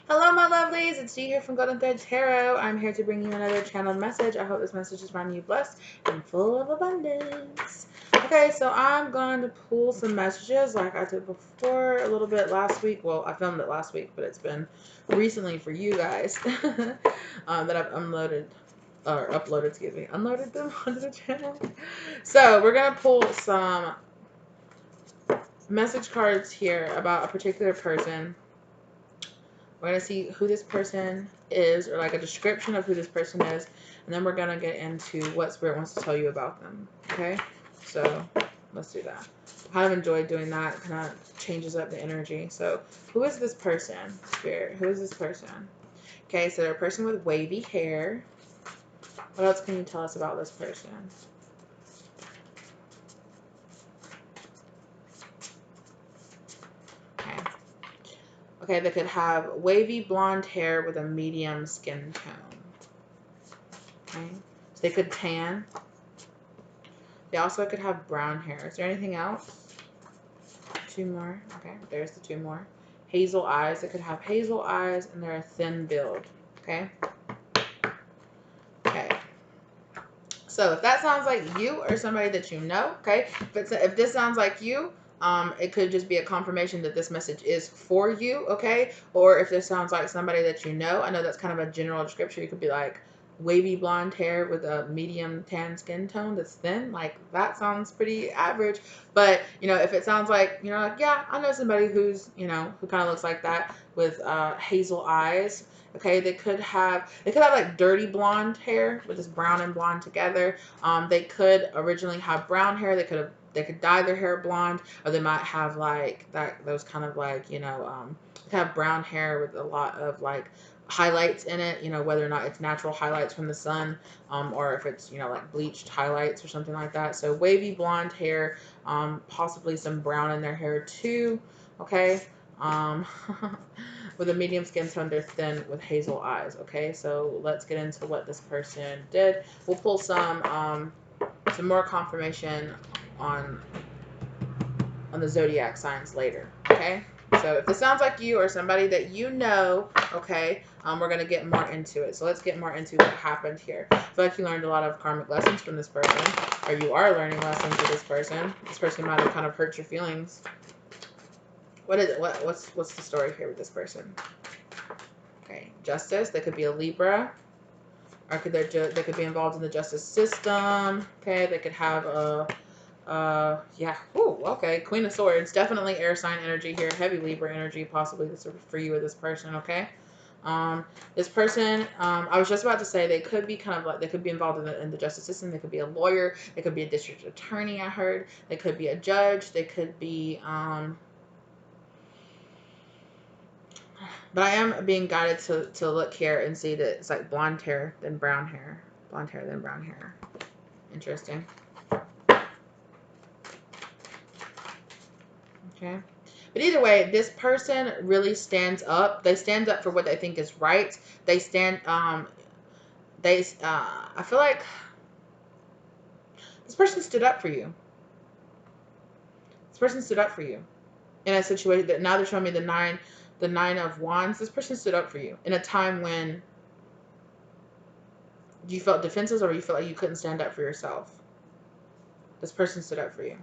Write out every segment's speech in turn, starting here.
Hello, my lovelies. It's G here from Golden Thread Tarot. I'm here to bring you another channeled message. I hope this message is finding you blessed and full of abundance. Okay, so I'm going to pull some messages like I did before a little bit last week. Well, I filmed it last week, but it's been recently for you guys that I've unloaded or uploaded, excuse me, unloaded them onto the channel. So we're going to pull some message cards here about a particular person. We're going to see who this person is, or like a description of who this person is, and then we're going to get into what Spirit wants to tell you about them. Okay? So let's do that. I kind of enjoyed doing that. It kind of changes up the energy. So who is this person, Spirit? Who is this person? Okay, so they're a person with wavy hair. What else can you tell us about this person? Okay, they could have wavy blonde hair with a medium skin tone. Okay, so they could tan. They also could have brown hair. Is there anything else? Two more. Okay, there's the two more. Hazel eyes. They could have hazel eyes, and they're a thin build. Okay. Okay. So if that sounds like you or somebody that you know, okay, if this sounds like you, it could just be a confirmation that this message is for you, okay? Or if this sounds like somebody that you know, I know that's kind of a general description. You could be like wavy blonde hair with a medium tan skin tone that's thin. Like that sounds pretty average. But, you know, if it sounds like, you know, like, yeah, I know somebody who's, you know, who kind of looks like that with hazel eyes. Okay, they could have like dirty blonde hair with this brown and blonde together. They could originally have brown hair. They could dye their hair blonde, or they might have like those kind of like, you know, have brown hair with a lot of like highlights in it, you know, whether or not it's natural highlights from the sun, or if it's, you know, like bleached highlights or something like that. So wavy blonde hair, possibly some brown in their hair too. Okay. With a medium skin tone, they're thin with hazel eyes. Okay, so let's get into what this person did. We'll pull some more confirmation on the zodiac signs later. Okay, so if this sounds like you or somebody that you know, okay, we're gonna get more into it. So let's get more into what happened here. I feel like you learned a lot of karmic lessons from this person, or you are learning lessons with this person. This person might have kind of hurt your feelings. What is it? What's the story here with this person? Okay, justice. They could be a Libra, or they could be involved in the justice system. Okay, they could have a yeah. Ooh, okay. Queen of Swords. Definitely air sign energy here. Heavy Libra energy, possibly this for you or this person. Okay. This person, I was just about to say they could be kind of like, they could be involved in the justice system. They could be a lawyer. They could be a district attorney. I heard. They could be a judge. They could be but I am being guided to look here and see that it's like blonde hair, then brown hair. Blonde hair, then brown hair. Interesting. Okay. But either way, this person really stands up. They stand up for what they think is right. They stand, I feel like this person stood up for you. This person stood up for you in a situation that now they're showing me the nine of wands. This person stood up for you in a time when you felt defenseless, or you felt like you couldn't stand up for yourself. This person stood up for you.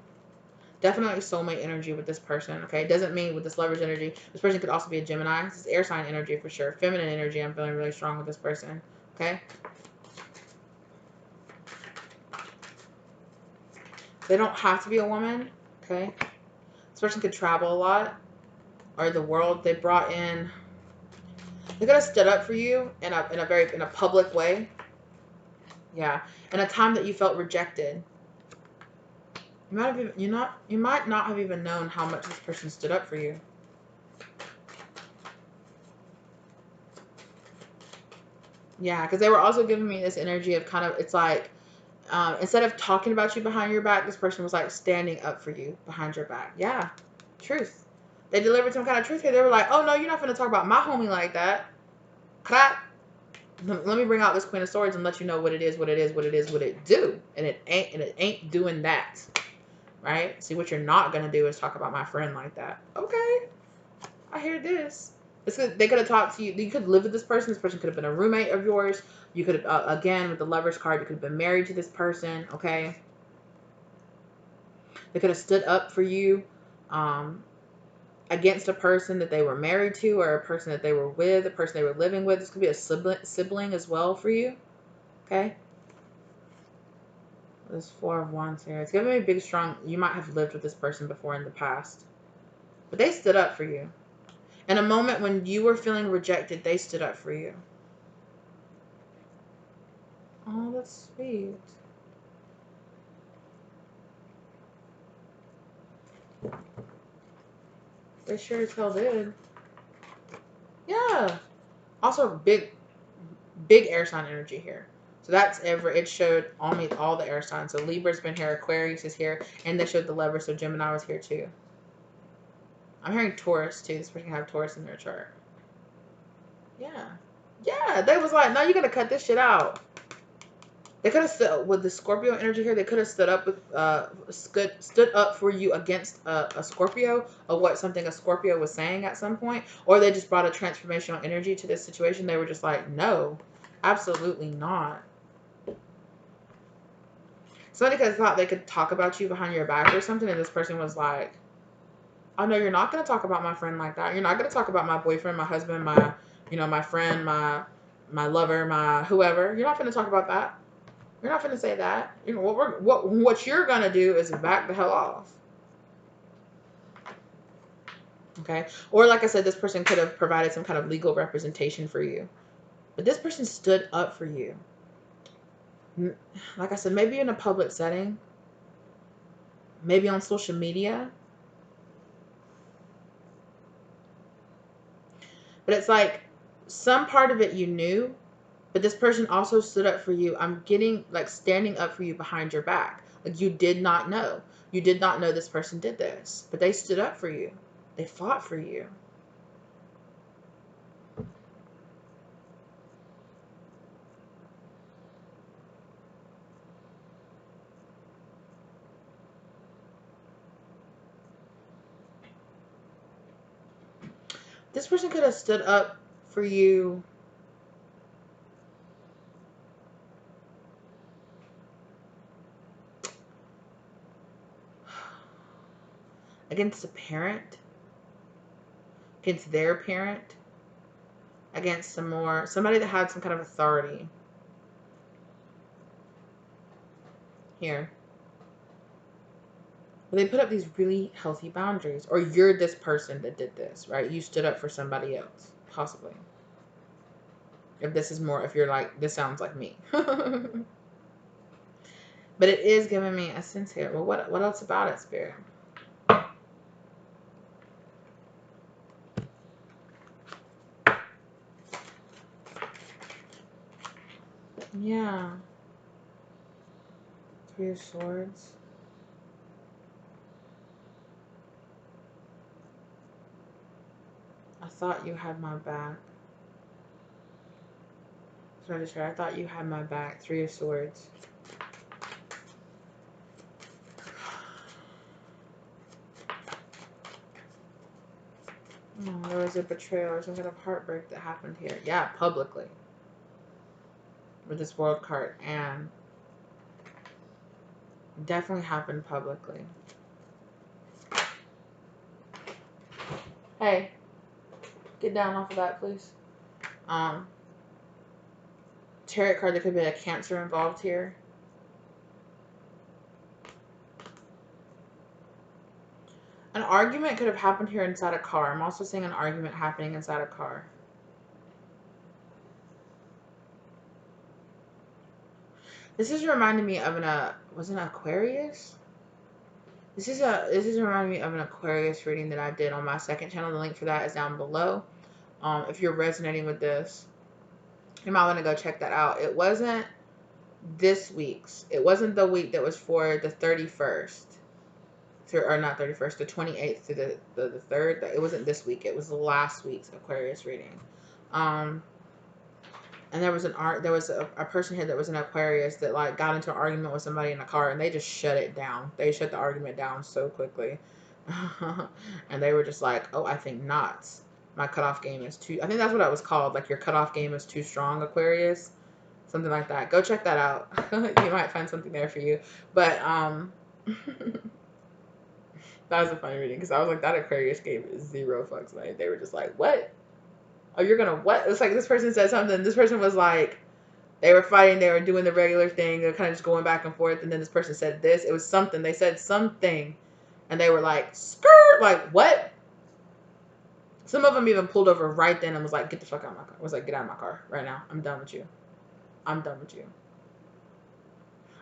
Definitely soulmate energy with this person. Okay, it doesn't mean with this Lovers energy. This person could also be a Gemini. This is air sign energy for sure. Feminine energy. I'm feeling really strong with this person. Okay. They don't have to be a woman. Okay. This person could travel a lot, or the world. They brought in. They could have stood up for you in a public way. Yeah, in a time that you felt rejected. You might not have even known how much this person stood up for you. Yeah, because they were also giving me this energy of kind of, it's like, instead of talking about you behind your back, this person was like standing up for you behind your back. Yeah, truth. They delivered some kind of truth here. They were like, oh no, you're not going to talk about my homie like that. Clap. Let me bring out this Queen of Swords and let you know what it is, what it do. And it ain't doing that. Right? See, what you're not going to do is talk about my friend like that. Okay. I hear this. They could have talked to you. You could live with this person. This person could have been a roommate of yours. You could have, again, with the Lover's card, you could have been married to this person, okay? They could have stood up for you against a person that they were married to, or a person that they were with, a person they were living with. This could be a sibling as well for you, okay? This Four of Wands here. It's giving me big, strong. You might have lived with this person before in the past, but they stood up for you. In a moment when you were feeling rejected, they stood up for you. Oh, that's sweet. They sure as hell did. Yeah. Also, big air sign energy here. So that's it showed all the air signs. So Libra's been here, Aquarius is here, and they showed the Lover, so Gemini was here too. I'm hearing Taurus too. This person can have Taurus in their chart. Yeah. Yeah, they was like, no, you gotta cut this shit out. They could have stood with the Scorpio energy here. They could have stood up with stood up for you against a Scorpio, or what something a Scorpio was saying at some point, or they just brought a transformational energy to this situation. They were just like, no, absolutely not. Somebody could have thought they could talk about you behind your back or something, and this person was like, oh no, you're not gonna talk about my friend like that. You're not gonna talk about my boyfriend, my husband, my friend, my lover, my whoever. You're not gonna talk about that. You're not going to say that. You know what you're going to do is back the hell off. Okay? Or like I said, this person could have provided some kind of legal representation for you. But this person stood up for you. Like I said, maybe in a public setting. Maybe on social media. But it's like some part of it you knew, but this person also stood up for you. I'm getting like standing up for you behind your back. Like you did not know. You did not know this person did this, but they stood up for you. They fought for you. This person could have stood up for you against a parent, against their parent, against somebody that had some kind of authority. Here. But they put up these really healthy boundaries. Or you're this person that did this, right? You stood up for somebody else, possibly. If you're like, this sounds like me. But it is giving me a sense here. Well, what else about it, Spirit? Yeah. Three of Swords. I thought you had my back. I thought you had my back. Three of Swords. Oh, there was a betrayal or some kind of heartbreak that happened here. Yeah, publicly. With this World card. And definitely happened publicly. Hey. Get down off of that, please. Tarot card, there could be a Cancer involved here. An argument could have happened here inside a car. I'm also seeing an argument happening inside a car. This is reminding me of was it an Aquarius? This is reminding me of an Aquarius reading that I did on my second channel. The link for that is down below. If you're resonating with this, you might want to go check that out. It wasn't this week's. It wasn't the week that was for the 31st. Or not 31st, the 28th to the 3rd. It wasn't this week. It was last week's Aquarius reading. And there was a person here that was an Aquarius that like got into an argument with somebody in a car, and they just shut it down. They shut the argument down so quickly. And they were just like, oh, I think not. My cutoff game is too, I think that's what it was called. Like your cutoff game is too strong, Aquarius. Something like that. Go check that out. You might find something there for you. But that was a funny reading because I was like, that Aquarius gave zero fucks. Like they were just like, what? Oh, you're gonna what? It's like this person said something. This person was like, they were fighting. They were doing the regular thing. They're kind of just going back and forth. And then this person said this. It was something. They said something, and they were like, skirt. Like what? Some of them even pulled over right then and was like, get the fuck out of my car. I was like, get out of my car right now. I'm done with you. I'm done with you.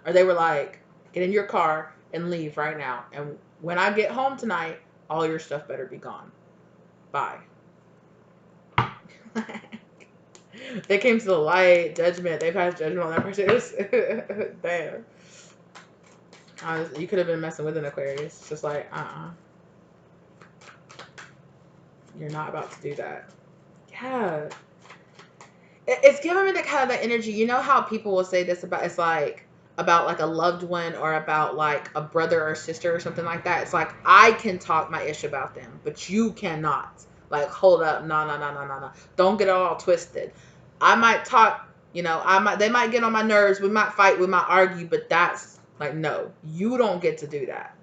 Or they were like, get in your car and leave right now. And when I get home tonight, all your stuff better be gone. Bye. They came to the light, judgment. They passed judgment on that person. It was, damn. You could have been messing with an Aquarius. It's just like, you're not about to do that. Yeah. It's giving me the kind of the energy. You know how people will say this about, it's like, about like a loved one or about like a brother or sister or something like that. It's like, I can talk my ish about them, but you cannot. Like, hold up. No. Don't get it all twisted. I might talk, they might get on my nerves. We might fight. We might argue, but that's like, no, you don't get to do that.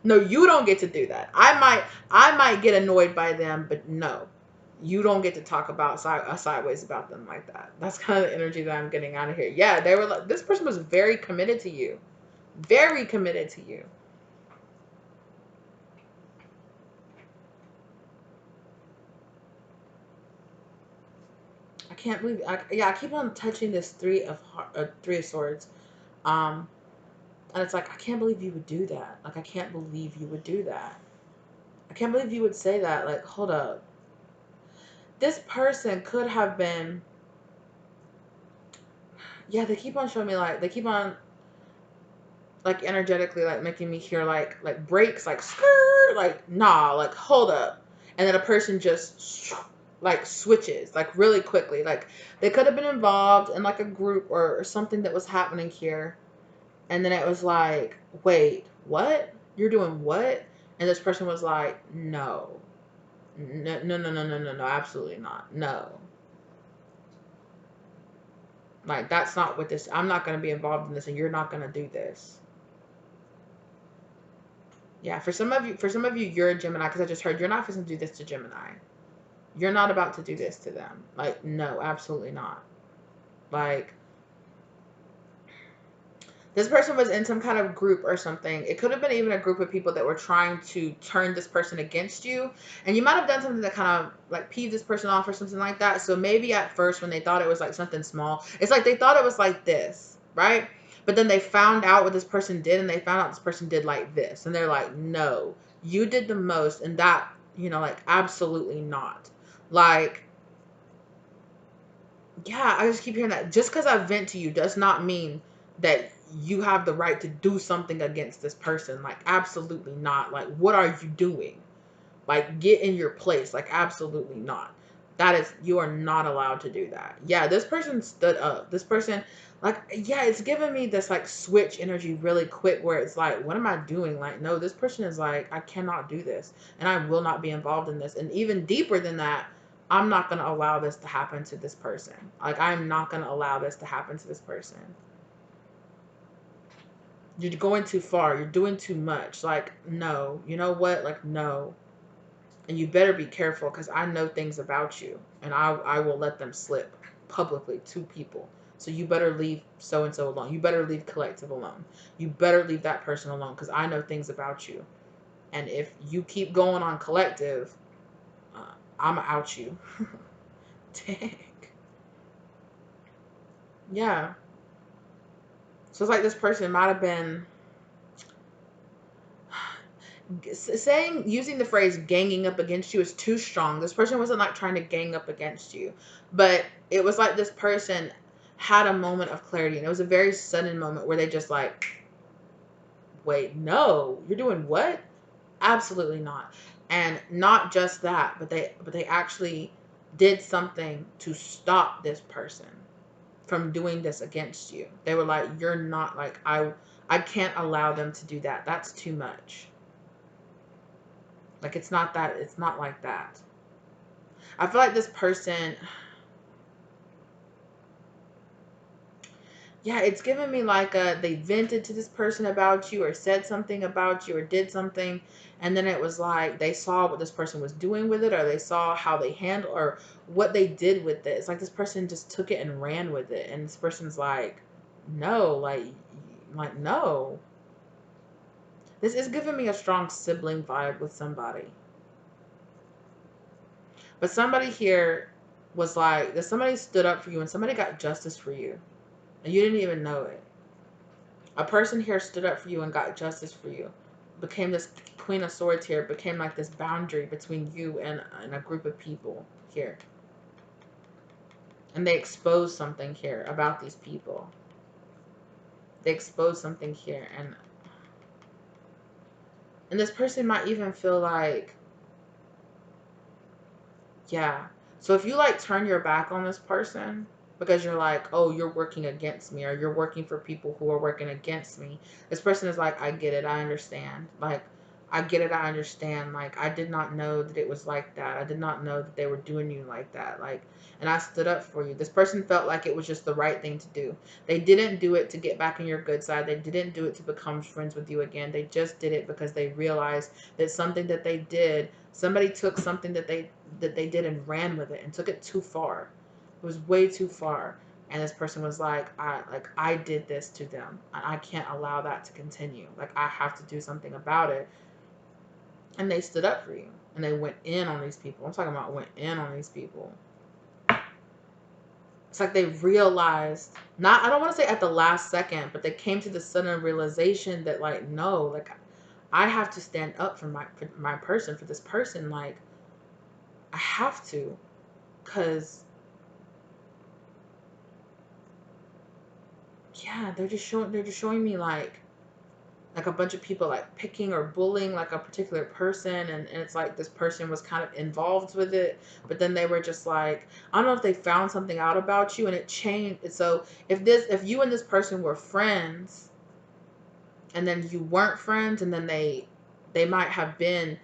No, you don't get to do that. I might get annoyed by them, but no, you don't get to talk about sideways about them like that. That's kind of the energy that I'm getting out of here. Yeah, they were like, this person was very committed to you. Very committed to you. I can't believe, I keep on touching this three of swords. And it's like, I can't believe you would do that. Like, I can't believe you would do that. I can't believe you would say that. Like, hold up. This person could have been, yeah, they keep on showing me, like, they keep on, like, energetically, like, making me hear, like breaks, like, skirt, like, nah, like, hold up. And then a person just, like, switches, like, really quickly. Like, they could have been involved in, like, a group or something that was happening here. And then it was like, wait, what? You're doing what? And this person was like, no. No, absolutely not. No. Like, that's not what this, I'm not going to be involved in this, and you're not going to do this. Yeah, for some of you, you're a Gemini, because I just heard you're not going to do this to Gemini. You're not about to do this to them. Like, no, absolutely not. Like, this person was in some kind of group or something. It could have been even a group of people that were trying to turn this person against you. And you might have done something that kind of like peeved this person off or something like that. So maybe at first when they thought it was like something small, it's like they thought it was like this, right? But then they found out what this person did, and they found out this person did like this. And they're like, no, you did the most. And that, like, absolutely not. Like, yeah, I just keep hearing that. Just because I vent to you does not mean that you have the right to do something against this person. Like, absolutely not. Like, what are you doing? Like, get in your place. Like, absolutely not. You are not allowed to do that. Yeah, this person stood up. This person, like, yeah, it's giving me this, like, switch energy really quick where it's like, what am I doing? Like, no, this person is like, I cannot do this. And I will not be involved in this. And even deeper than that, I'm not going to allow this to happen to this person. Like, I'm not going to allow this to happen to this person. You're going too far. You're doing too much. Like, no. You know what? Like, no. And you better be careful, because I know things about you. And I will let them slip publicly to people. So you better leave so-and-so alone. You better leave collective alone. You better leave that person alone, because I know things about you. And if you keep going on collective, I'm going to out you. Dang. Yeah. So it's like this person might have been using the phrase ganging up against you is too strong. This person wasn't like trying to gang up against you, but it was like this person had a moment of clarity, and it was a very sudden moment where they just like, wait, no, you're doing what? Absolutely not. And not just that, but they actually did something to stop this person from doing this against you. They were like, you're not, like, I can't allow them to do that. That's too much. Like, it's not like that. I feel like this person, yeah, it's giving me like they vented to this person about you or said something about you or did something, and then it was like they saw what this person was doing with it, or they saw how they handled or what they did with it. It's like this person just took it and ran with it, and this person's like, no, like no. This is giving me a strong sibling vibe with somebody. But somebody here was like, that somebody stood up for you and somebody got justice for you. And you didn't even know it. A person here stood up for you and got justice for you. Became this Queen of Swords here. Became like this boundary between you and a group of people here. And they exposed something here about these people. They exposed something here. And this person might even feel like, yeah. So if you like turn your back on this person because you're like, oh, you're working against me, or you're working for people who are working against me, this person is like, I get it, I understand. Like, I get it, I understand. Like, I did not know that it was like that. I did not know that they were doing you like that. Like, and I stood up for you. This person felt like it was just the right thing to do. They didn't do it to get back on your good side. They didn't do it to become friends with you again. They just did it because they realized that something that they did, somebody took something that they did and ran with it and took it too far. It was way too far. And this person was like, I did this to them. I can't allow that to continue. Like, I have to do something about it. And they stood up for you. And they went in on these people. I'm talking about went in on these people. It's like they realized, not, I don't want to say at the last second, but they came to the sudden realization that, like, no, like, I have to stand up for my person, for this person. Like, I have to. Because, yeah, they're just showing me like a bunch of people like picking or bullying like a particular person, and it's like this person was kind of involved with it, but then they were just like, I don't know if they found something out about you and it changed. So if you and this person were friends and then you weren't friends, and then they might have been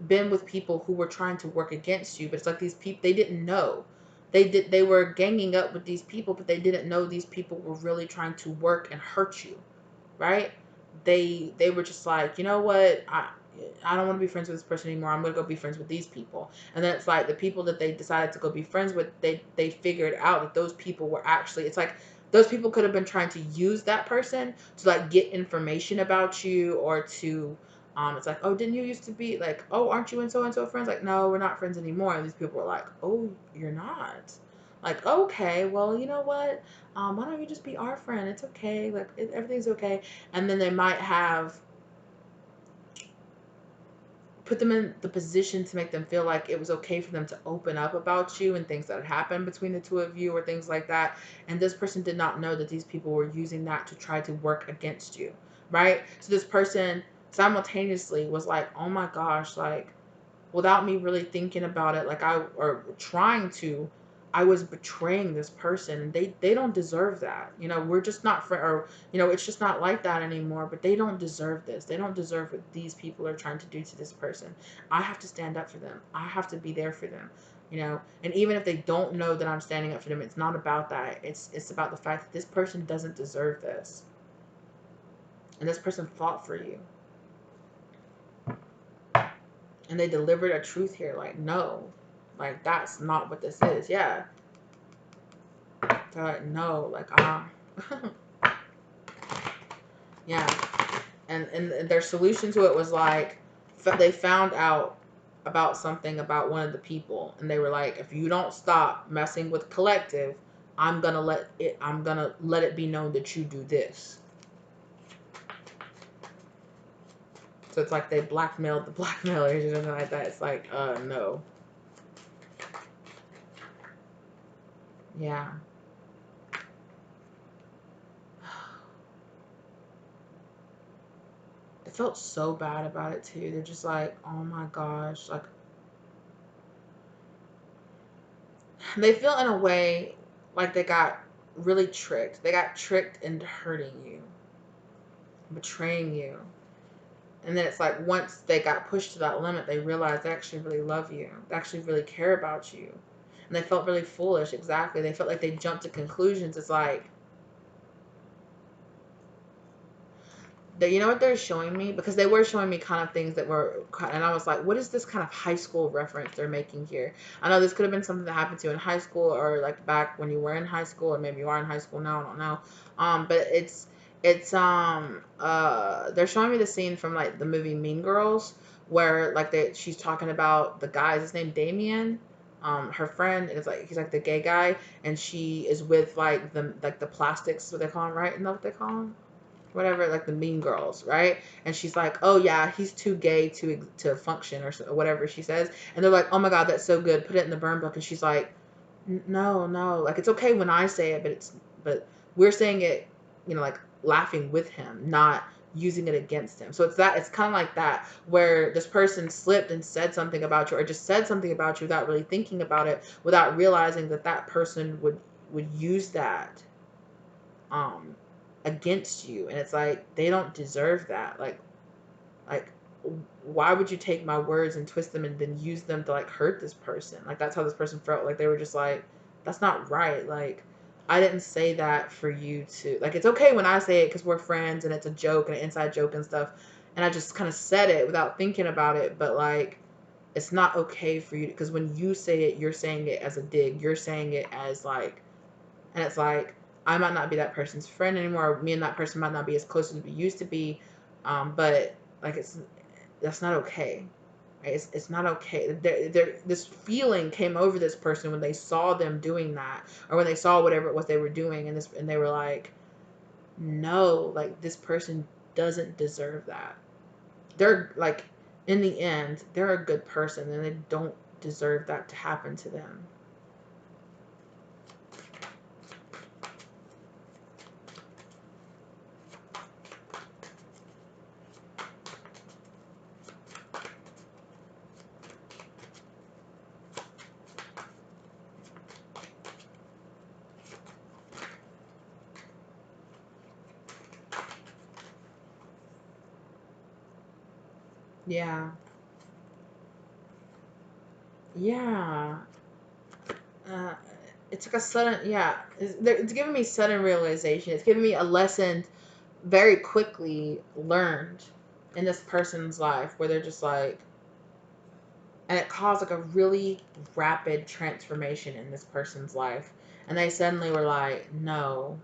with people who were trying to work against you, but it's like these people, they didn't know. They were ganging up with these people, but they didn't know these people were really trying to work and hurt you, right? They were just like, you know what, I don't want to be friends with this person anymore. I'm gonna go be friends with these people. And then it's like the people that they decided to go be friends with, they figured out that those people were actually, it's like those people could have been trying to use that person to like get information about you, or to it's like, oh, didn't you used to be like, oh, aren't you and so friends? Like, no, we're not friends anymore. And these people were like, oh, you're not. Like, okay, well, you know what? Why don't you just be our friend? It's okay. Like, everything's okay. And then they might have put them in the position to make them feel like it was okay for them to open up about you and things that had happened between the two of you or things like that. And this person did not know that these people were using that to try to work against you, right? So this person simultaneously was like, oh my gosh, like, without me really thinking about it, like or trying to, I was betraying this person, and they don't deserve that. We're just not or it's just not like that anymore, but they don't deserve this. They don't deserve what these people are trying to do to this person. I have to stand up for them. I have to be there for them. And even if they don't know that I'm standing up for them, it's not about that. It's about the fact that this person doesn't deserve this. And this person fought for you. And they delivered a truth here, like, no, like, that's not what this is. Yeah. They're like, no, like, yeah. And their solution to it was like, they found out about something about one of the people, and they were like, if you don't stop messing with collective, I'm gonna let it be known that you do this. So it's like they blackmailed the blackmailers or something like that. It's like, no. Yeah. They felt so bad about it too. They're just like, oh my gosh, like, they feel in a way like they got really tricked. They got tricked into hurting you, betraying you. And then it's like once they got pushed to that limit, they realized they actually really love you. They actually really care about you. And they felt really foolish. Exactly. They felt like they jumped to conclusions. It's like, you know what they're showing me? Because they were showing me kind of things that were, and I was like, what is this kind of high school reference they're making here? I know this could have been something that happened to you in high school, or like back when you were in high school, or maybe you are in high school now, I don't know. But they're showing me the scene from like the movie Mean Girls, where like she's talking about the guy, his name Damien. Her friend is like, he's like the gay guy, and she is with like the plastics, what they call him, right? Isn't that what they call him? Whatever, like the Mean Girls, right? And she's like, oh yeah, he's too gay to function, or whatever she says. And they're like, oh my god, that's so good, put it in the burn book. And she's like, no, no, like it's okay when I say it, but we're saying it, like laughing with him, not using it against him. So it's kind of like that, where this person slipped and said something about you, or just said something about you without really thinking about it, without realizing that that person would use that um against you. And it's like, they don't deserve that. Like why would you take my words and twist them and then use them to like hurt this person? Like that's how this person felt. Like they were just like, that's not right. Like I didn't say that for you to, like, it's okay when I say it because we're friends and it's a joke and an inside joke and stuff, and I just kind of said it without thinking about it. But like, it's not okay for you, because when you say it, you're saying it as a dig, you're saying it as like, and it's like, I might not be that person's friend anymore. Me and that person might not be as close as we used to be. But like, that's not okay. Right? It's not okay. This feeling came over this person when they saw them doing that, or when they saw whatever it was they were doing, and they were like, no, like this person doesn't deserve that. They're like, in the end, they're a good person, and they don't deserve that to happen to them. Yeah. Yeah. uh, it's like a sudden, yeah, it's giving me sudden realization. It's giving me a lesson very quickly learned in this person's life, where they're just like, and it caused like a really rapid transformation in this person's life, and they suddenly were like, no.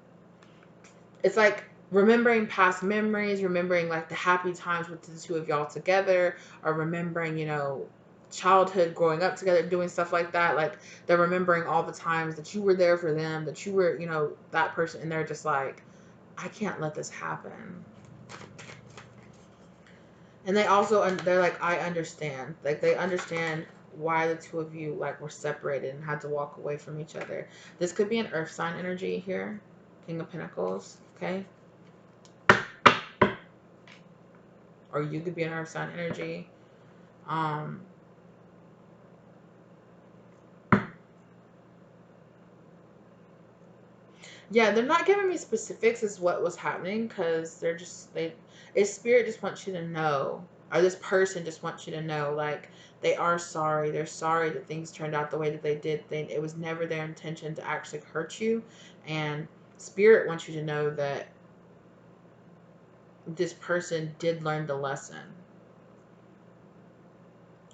It's like remembering past memories, remembering like the happy times with the two of y'all together, or remembering, childhood, growing up together, doing stuff like that. Like they're remembering all the times that you were there for them, that you were, that person, and they're just like, I can't let this happen. And they're like, I understand. Like they understand why the two of you like were separated and had to walk away from each other. This could be an earth sign energy here, King of Pentacles, okay? Or you could be an earth sign energy. Um, yeah, they're not giving me specifics as what was happening, because it's spirit just wants you to know, or this person just wants you to know, like they are sorry. They're sorry that things turned out the way that they did. It was never their intention to actually hurt you, and spirit wants you to know that this person did learn the lesson.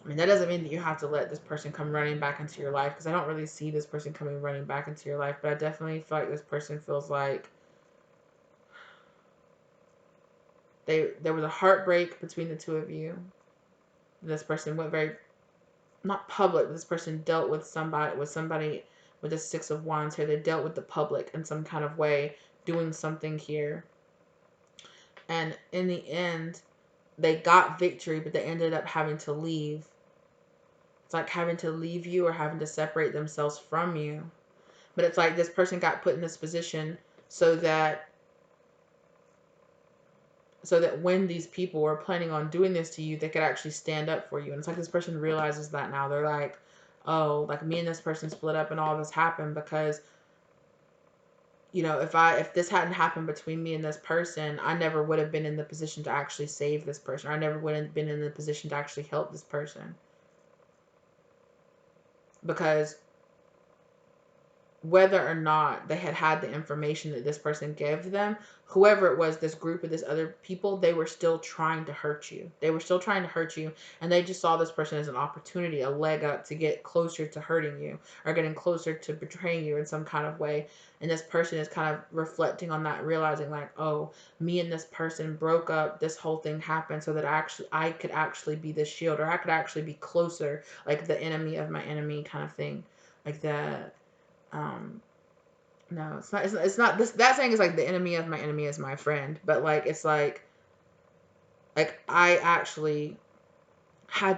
I mean, that doesn't mean that you have to let this person come running back into your life, because I don't really see this person coming running back into your life, but I definitely feel like this person feels like there was a heartbreak between the two of you. This person went very, not public, but this person dealt with somebody with the Six of Wands here. They dealt with the public in some kind of way, doing something here. And in the end, they got victory, but they ended up having to leave. It's like having to leave you, or having to separate themselves from you. But it's like this person got put in this position so that when these people were planning on doing this to you, they could actually stand up for you. And it's like this person realizes that now. They're like, oh, like me and this person split up and all this happened because you know, if this hadn't happened between me and this person, I never would have been in the position to actually save this person. I never would have been in the position to actually help this person. Because whether or not they had the information that this person gave them, whoever it was, this group of this other people, they were still trying to hurt you. They were still trying to hurt you, and they just saw this person as an opportunity, a leg up to get closer to hurting you or getting closer to betraying you in some kind of way. And this person is kind of reflecting on that, realizing like, oh, me and this person broke up, this whole thing happened so that I could actually be the shield, or I could actually be closer, like the enemy of my enemy kind of thing. Like that. No, it's not this, that saying is like the enemy of my enemy is my friend, but like it's like I actually I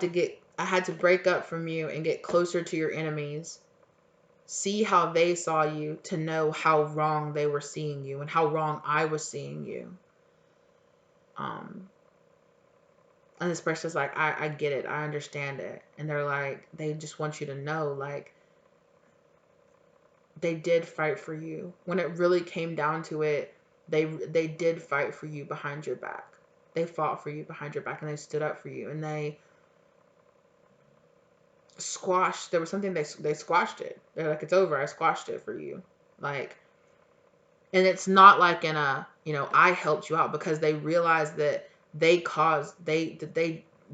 had to break up from you and get closer to your enemies, see how they saw you, to know how wrong they were seeing you and how wrong I was seeing you. And this person's like, I get it, I understand it. And they're like, they just want you to know, like, they did fight for you. When it really came down to it, they did fight for you behind your back. They fought for you behind your back, and they stood up for you, and they squashed. There was something they squashed it. They're like, it's over. I squashed it for you. Like, and it's not like in a, you know, I helped you out, because they realized that they caused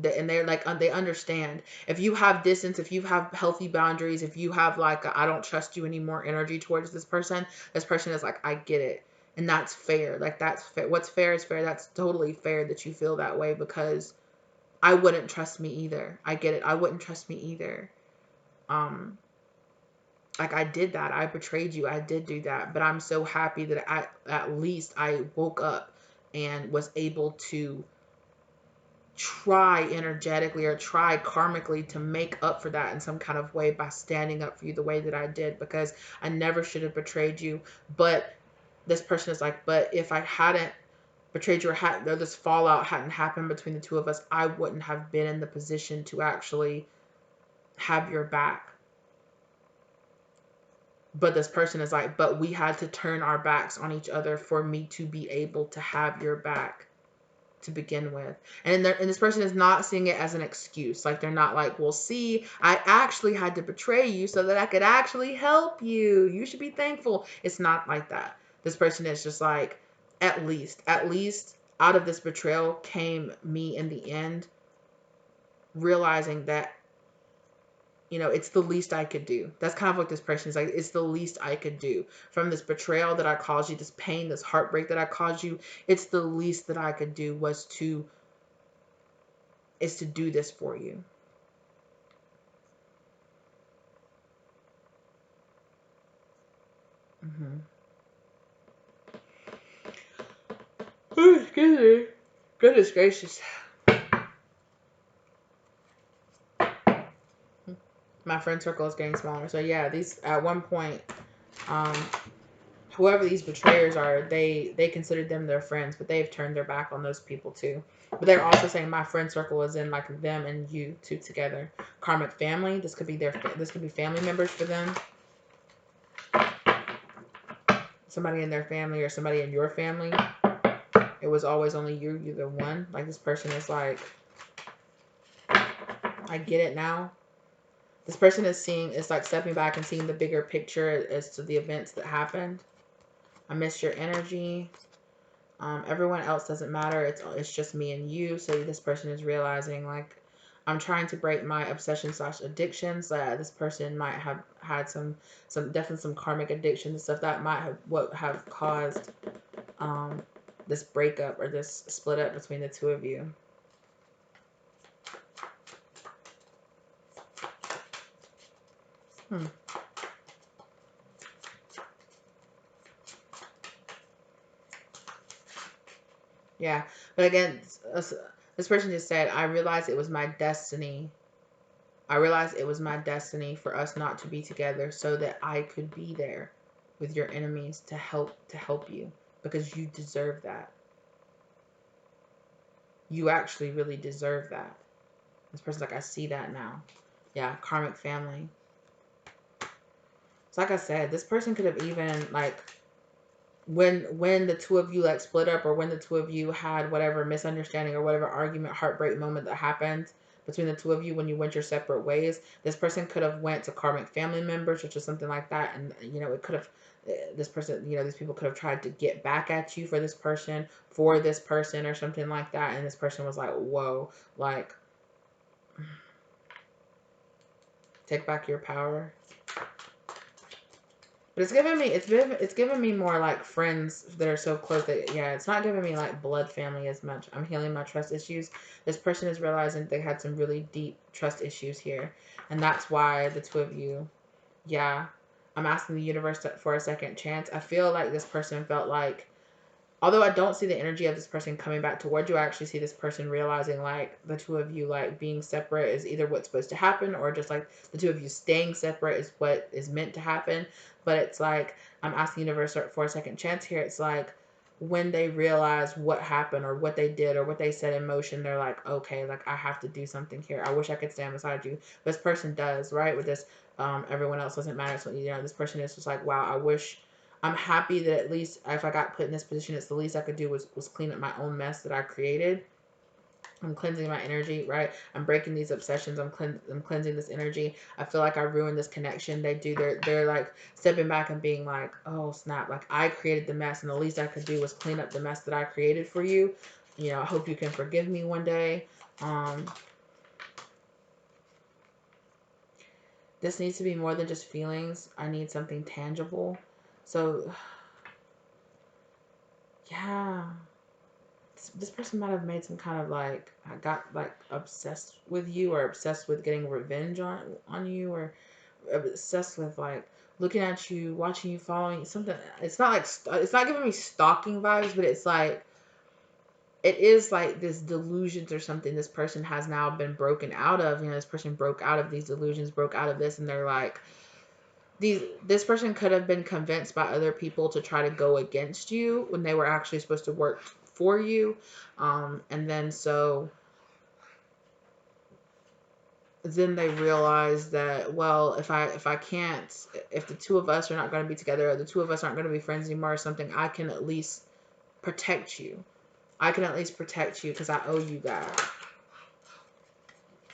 and they're like, they understand, if you have distance, if you have healthy boundaries, if you have like I don't trust you anymore energy towards this person is like, I get it, and that's fair. Like, that's fair. What's fair is fair. That's totally fair that you feel that way, because I wouldn't trust me either. I get it. I wouldn't trust me either. Like, I did that. I betrayed you. I did do that. But I'm so happy that at least I woke up and was able to try energetically or try karmically to make up for that in some kind of way by standing up for you the way that I did, because I never should have betrayed you. But this person is like, but if I hadn't betrayed you, or this fallout hadn't happened between the two of us, I wouldn't have been in the position to actually have your back. But this person is like, but we had to turn our backs on each other for me to be able to have your back to begin with. And this person is not seeing it as an excuse. Like, they're not like, well, see, I actually had to betray you so that I could actually help you. You should be thankful. It's not like that. This person is just like, at least out of this betrayal came me in the end realizing that, you know, it's the least I could do. That's kind of what this person is like. It's the least I could do. From this betrayal that I caused you, this pain, this heartbreak that I caused you, it's the least that I could do is to do this for you. Oh, excuse me. Goodness gracious. My friend circle is getting smaller. So yeah, these, at one point, whoever these betrayers are, they considered them their friends, but they've turned their back on those people too. But they're also saying my friend circle is in like them and you two together. Karmic family. This could be family members for them. Somebody in their family or somebody in your family. It was always only you. You're the one. Like, this person is like, I get it now. This person is like stepping back and seeing the bigger picture as to the events that happened. I miss your energy. Everyone else doesn't matter. It's just me and you. So this person is realizing, like, I'm trying to break my obsession / addictions. This person might have had some definitely some karmic addictions and stuff that might have caused this breakup or this split up between the two of you. Yeah, but again, this person just said, I realized it was my destiny. I realized it was my destiny for us not to be together so that I could be there with your enemies to help you, because you deserve that. You actually really deserve that. This person's like, I see that now. Yeah, karmic family. So like I said, this person could have even, like, when the two of you like split up, or when the two of you had whatever misunderstanding or whatever argument, heartbreak moment that happened between the two of you when you went your separate ways, this person could have went to karmic family members or just something like that, and it could have, this person, these people could have tried to get back at you for this person, or something like that, and this person was like, whoa, like, take back your power. But it's giving me more like friends that are so close that, yeah, it's not giving me like blood family as much. I'm healing my trust issues. This person is realizing they had some really deep trust issues here, and that's why the two of you, yeah, I'm asking the universe for a second chance. I feel like this person felt like, although I don't see the energy of this person coming back towards you, I actually see this person realizing like the two of you like being separate is either what's supposed to happen, or just like the two of you staying separate is what is meant to happen. But it's like, I'm asking the universe for a second chance here. It's like, when they realize what happened or what they did or what they set in motion, they're like, okay, like I have to do something here. I wish I could stand beside you. This person does, right? With this, everyone else doesn't matter. So, this person is just like, wow, I'm happy that at least if I got put in this position, it's the least I could do was clean up my own mess that I created. I'm cleansing my energy, right? I'm breaking these obsessions. I'm cleansing this energy. I feel like I ruined this connection. They're like stepping back and being like, oh snap, like I created the mess, and the least I could do was clean up the mess that I created for you. I hope you can forgive me one day. This needs to be more than just feelings. I need something tangible. So yeah, this person might have made some kind of like, I got like obsessed with you, or obsessed with getting revenge on you, or obsessed with like looking at you, watching you, following something. It's not like, it's not giving me stalking vibes, but it's like, it is like this delusions or something this person has now been broken out of. This person broke out of these delusions, broke out of this, and they're like, this person could have been convinced by other people to try to go against you when they were actually supposed to work for you. And then then they realize that, well, if the two of us are not going to be together, or the two of us aren't going to be friends anymore or something, I can at least protect you. Because I owe you that.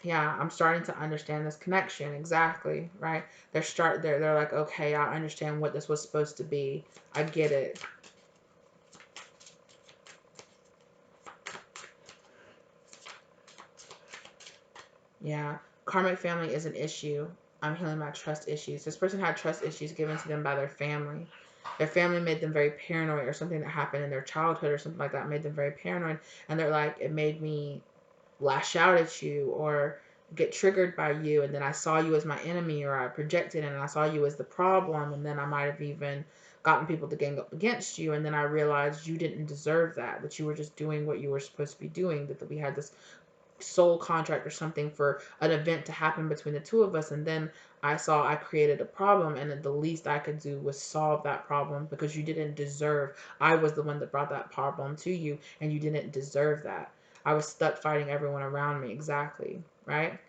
Yeah, I'm starting to understand this connection. Exactly, right? They're like, okay, I understand what this was supposed to be. I get it. Yeah, karmic family is an issue. I'm healing my trust issues. This person had trust issues given to them by their family. Their family made them very paranoid, or something that happened in their childhood or something like that made them very paranoid. And they're like, it made me lash out at you or get triggered by you, and then I saw you as my enemy, or I projected and I saw you as the problem, and then I might have even gotten people to gang up against you, and then I realized you didn't deserve that you were just doing what you were supposed to be doing, that we had this soul contract or something for an event to happen between the two of us, and then I created a problem, and the least I could do was solve that problem because you didn't deserve. I was the one that brought that problem to you, and you didn't deserve that. I was stuck fighting everyone around me. Exactly, right?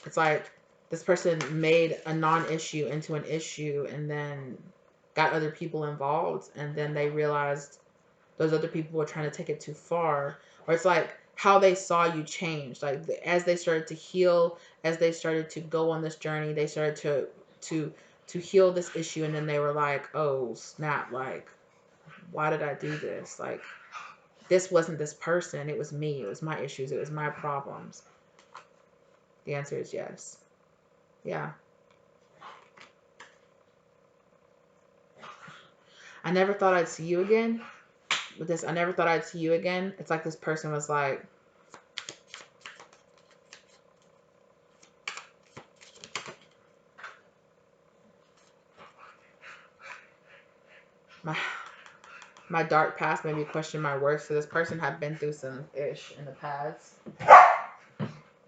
It's like this person made a non-issue into an issue, and then got other people involved, and then they realized those other people were trying to take it too far. Or it's like how they saw you change, like as they started to heal, as they started to go on this journey, they started to heal this issue, and then they were like, oh snap, like why did I do this? Like, this wasn't this person, it was me, it was my issues, it was my problems. The answer is yes. Yeah. I never thought I'd see you again. With this, I never thought I'd see you again. It's like this person was like, my dark past made me question my worth. So this person had been through some ish in the past.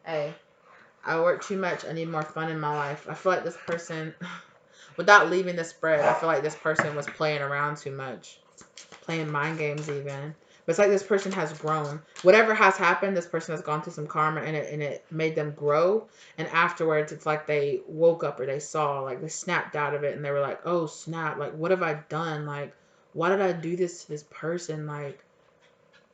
Hey, I work too much. I need more fun in my life. I feel like this person, without leaving the spread, I feel like this person was playing around too much. Playing mind games even. But it's like this person has grown. Whatever has happened, this person has gone through some karma, and it made them grow. And afterwards, it's like they woke up, or they saw, like they snapped out of it, and they were like, oh snap, like what have I done? Like, why did I do this to this person? Like,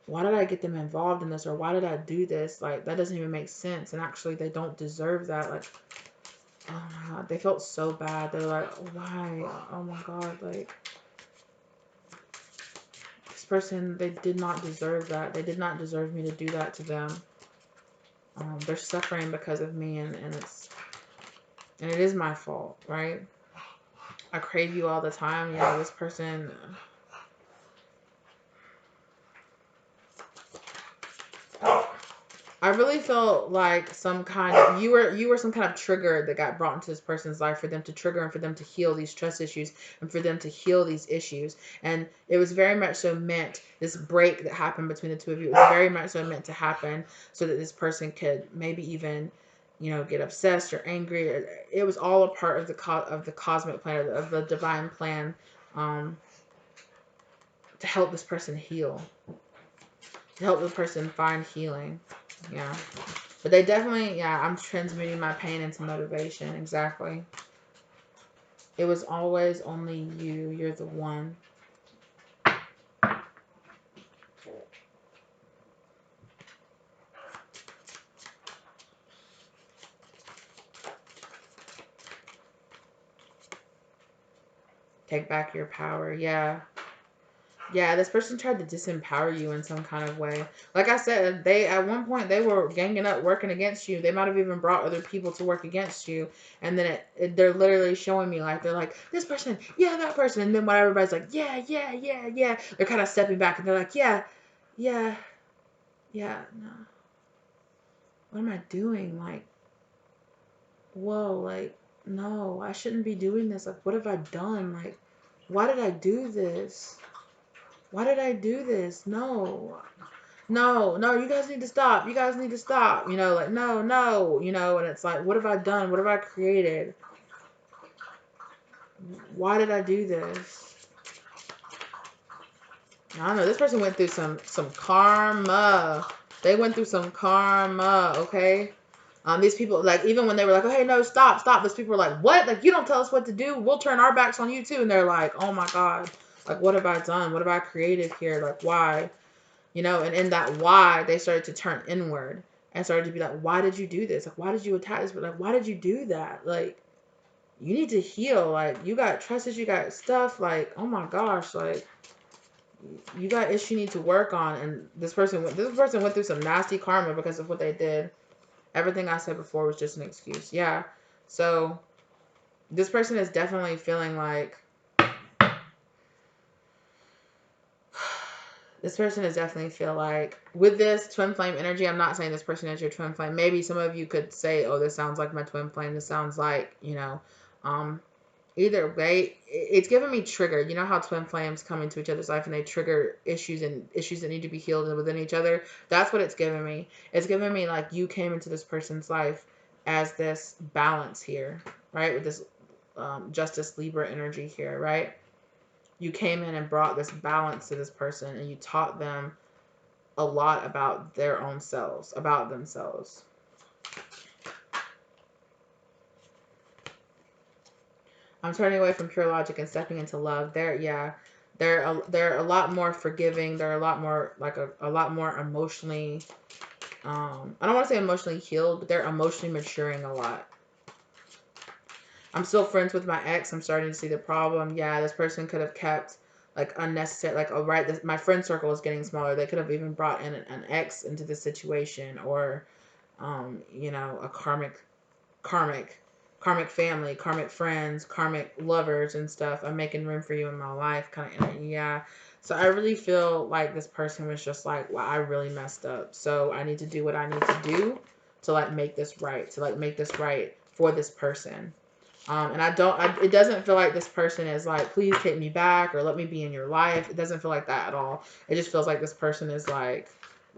why did I get them involved in this? Or why did I do this? Like, that doesn't even make sense. And actually, they don't deserve that. Like, oh my God, they felt so bad. They're like, why? Oh my God, like, this person, they did not deserve that. They did not deserve me to do that to them. They're suffering because of me, and it is my fault, right? I crave you all the time. Yeah, this person. I really felt like some kind of you were some kind of trigger that got brought into this person's life for them to trigger and for them to heal these trust issues and for them to heal these issues. And it was very much so meant, this break that happened between the two of you, it was very much so meant to happen so that this person could maybe even, you know, get obsessed or angry. It was all a part of the cosmic plan, of the divine plan, um, to help this person heal, to help the person find healing. Yeah. But they definitely, yeah, I'm transmuting my pain into motivation. Exactly. It was always only you. You're the one. Take back your power. Yeah. Yeah, this person tried to disempower you in some kind of way. Like I said, they at one point they were ganging up, working against you. They might have even brought other people to work against you. And then they're literally showing me, like, they're like, this person, yeah, that person. And then when everybody's like, yeah, yeah, yeah, yeah, they're kind of stepping back and they're like, yeah, yeah, yeah, no. What am I doing? Like, whoa, like, no, I shouldn't be doing this. Like, what have I done? Like, why did I do this? Why did I do this? No, no, no, you guys need to stop. You guys need to stop. You know, like, no, no, you know, and it's like, what have I done? What have I created? Why did I do this? I don't know. This person went through some karma. They went through some karma, okay? These people, like, even when they were like, oh, hey, no, stop, stop. These people were like, what? Like, you don't tell us what to do. We'll turn our backs on you, too. And they're like, oh, my God. Like, what have I done? What have I created here? Like, why? You know, and in that why, they started to turn inward and started to be like, why did you do this? Like, why did you attack this? But, like, why did you do that? Like, you need to heal. Like, you got trust issues, you got stuff. Like, oh, my gosh. Like, you got issues you need to work on. And this person went through some nasty karma because of what they did. Everything I said before was just an excuse. Yeah. So this person is definitely feeling like with this twin flame energy, I'm not saying this person is your twin flame. Maybe some of you could say, oh, this sounds like my twin flame. This sounds like, you know, either way, it's giving me trigger. You know how twin flames come into each other's life and they trigger issues that need to be healed within each other? That's what it's giving me. It's giving me like you came into this person's life as this balance here, right? With this Justice Libra energy here, right? You came in and brought this balance to this person and you taught them a lot about their own selves, about themselves. I'm turning away from pure logic and stepping into love. They're a lot more forgiving. They're a lot more like a lot more emotionally. I don't want to say emotionally healed, but they're emotionally maturing a lot. I'm still friends with my ex. I'm starting to see the problem. Yeah, this person could have kept like unnecessary, like, oh, right, my friend circle is getting smaller. They could have even brought in an ex into the situation, or, you know, a karmic family, karmic friends, karmic lovers and stuff. I'm making room for you in my life, kind of. Yeah. So I really feel like this person was just like, well, I really messed up. So I need to do what I need to do to like make this right, for this person. And it doesn't feel like this person is like, please take me back or let me be in your life. It doesn't feel like that at all. It just feels like this person is like,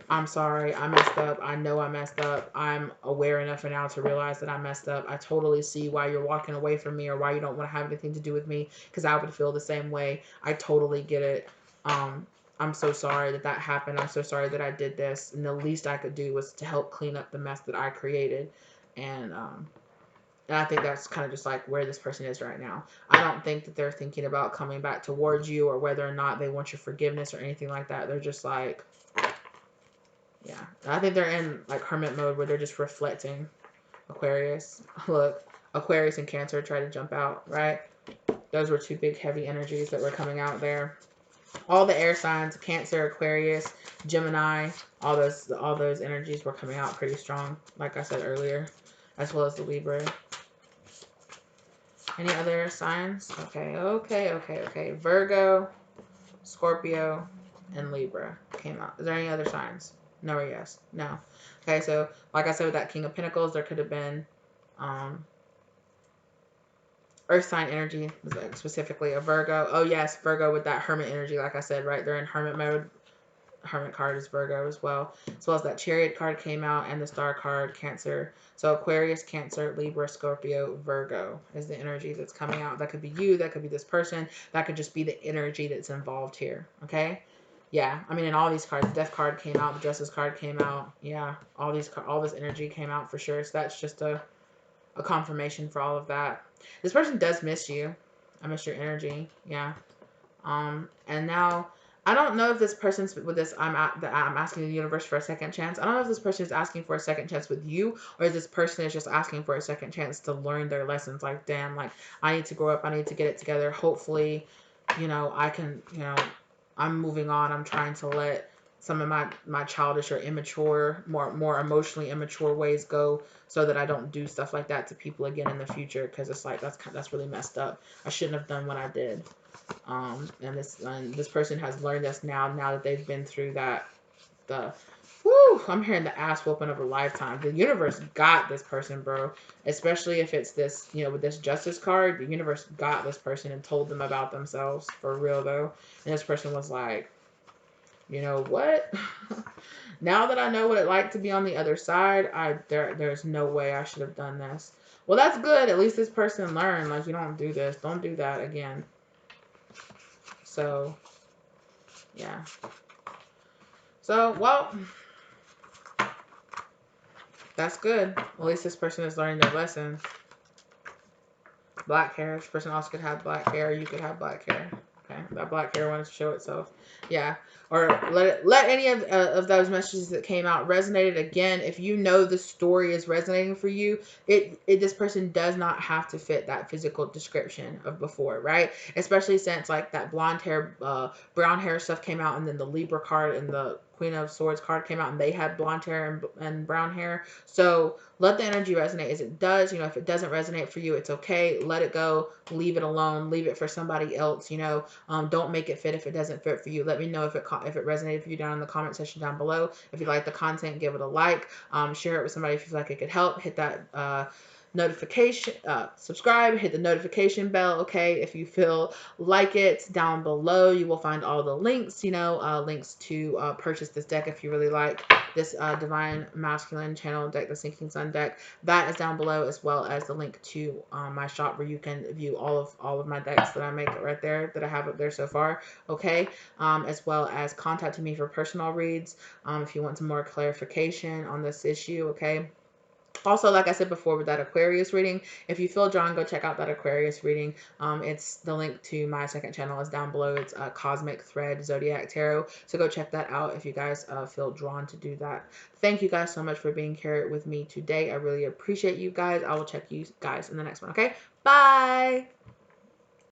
I'm sorry, I messed up. I know I messed up. I'm aware enough now to realize that I messed up. I totally see why you're walking away from me or why you don't want to have anything to do with me, because I would feel the same way. I totally get it. I'm so sorry that happened. I'm so sorry that I did this. And the least I could do was to help clean up the mess that I created. And And I think that's kind of just like where this person is right now. I don't think that they're thinking about coming back towards you or whether or not they want your forgiveness or anything like that. They're just like, yeah. I think they're in like hermit mode where they're just reflecting. Aquarius. Look, Aquarius and Cancer try to jump out, right? Those were two big heavy energies that were coming out there. All the air signs, Cancer, Aquarius, Gemini, all those energies were coming out pretty strong, like I said earlier, as well as the Libra. Any other signs? Okay. Virgo, Scorpio, and Libra came out. Is there any other signs? No or yes? No. Okay, so like I said with that King of Pentacles, there could have been Earth sign energy, specifically a Virgo. Oh yes, Virgo with that Hermit energy, like I said, right? They're in Hermit mode. Hermit card is Virgo as well as that Chariot card came out and the Star card, Cancer. So Aquarius, Cancer, Libra, Scorpio, Virgo is the energy that's coming out. That could be you, that could be this person, that could just be the energy that's involved here, okay? Yeah, I mean, in all these cards, the Death card came out, the Justice card came out. Yeah, all this energy came out for sure. So that's just a confirmation for all of that. This person does miss you. I miss your energy. Yeah. And now I don't know if this person's with this. I'm asking the universe for a second chance. I don't know if this person is asking for a second chance with you, or if this person is just asking for a second chance to learn their lessons. Like, damn, like I need to grow up. I need to get it together. Hopefully, I can. I'm moving on. I'm trying to let some of my childish or immature, more emotionally immature ways go, so that I don't do stuff like that to people again in the future. Because it's like that's really messed up. I shouldn't have done what I did. And this person has learned this now that they've been through that. I'm hearing the ass whooping of a lifetime. The universe got this person, bro. Especially if it's this, with this Justice card, the universe got this person and told them about themselves, for real though. And this person was like, you know what? Now that I know what it like to be on the other side, there's no way I should have done this. Well, that's good. At least this person learned, like, you don't do this. Don't do that again. So, yeah. So, well, that's good. At least this person is learning their lesson. Black hair. This person also could have black hair. You could have black hair. Okay, that black hair wanted to show itself. Yeah, or let any of those messages that came out resonated. Again, if you know the story is resonating for you, this person does not have to fit that physical description of before, right? Especially since like that blonde hair, brown hair stuff came out, and then the Libra card and the Queen of Swords card came out, and they had blonde hair and brown hair. So let the energy resonate as it does. If it doesn't resonate for you, it's okay. Let it go. Leave it alone. Leave it for somebody else. Don't make it fit if it doesn't fit for you. Let me know if it resonated for you down in the comment section down below. If you like the content, give it a like. Share it with somebody if you feel like it could help. Hit that notification, subscribe, hit the notification bell, okay? If you feel like it, down below you will find all the links, links to purchase this deck if you really like this Divine Masculine Channel deck, the Sinking Sun deck. That is down below, as well as the link to my shop where you can view all of my decks that I make right there, that I have up there so far, okay? As well as contacting me for personal reads if you want some more clarification on this issue, okay? Also, like I said before with that Aquarius reading, if you feel drawn, go check out that Aquarius reading. It's the link to my second channel is down below. It's Cosmic Thread Zodiac Tarot. So go check that out if you guys feel drawn to do that. Thank you guys so much for being here with me today. I really appreciate you guys. I will check you guys in the next one, okay? Bye!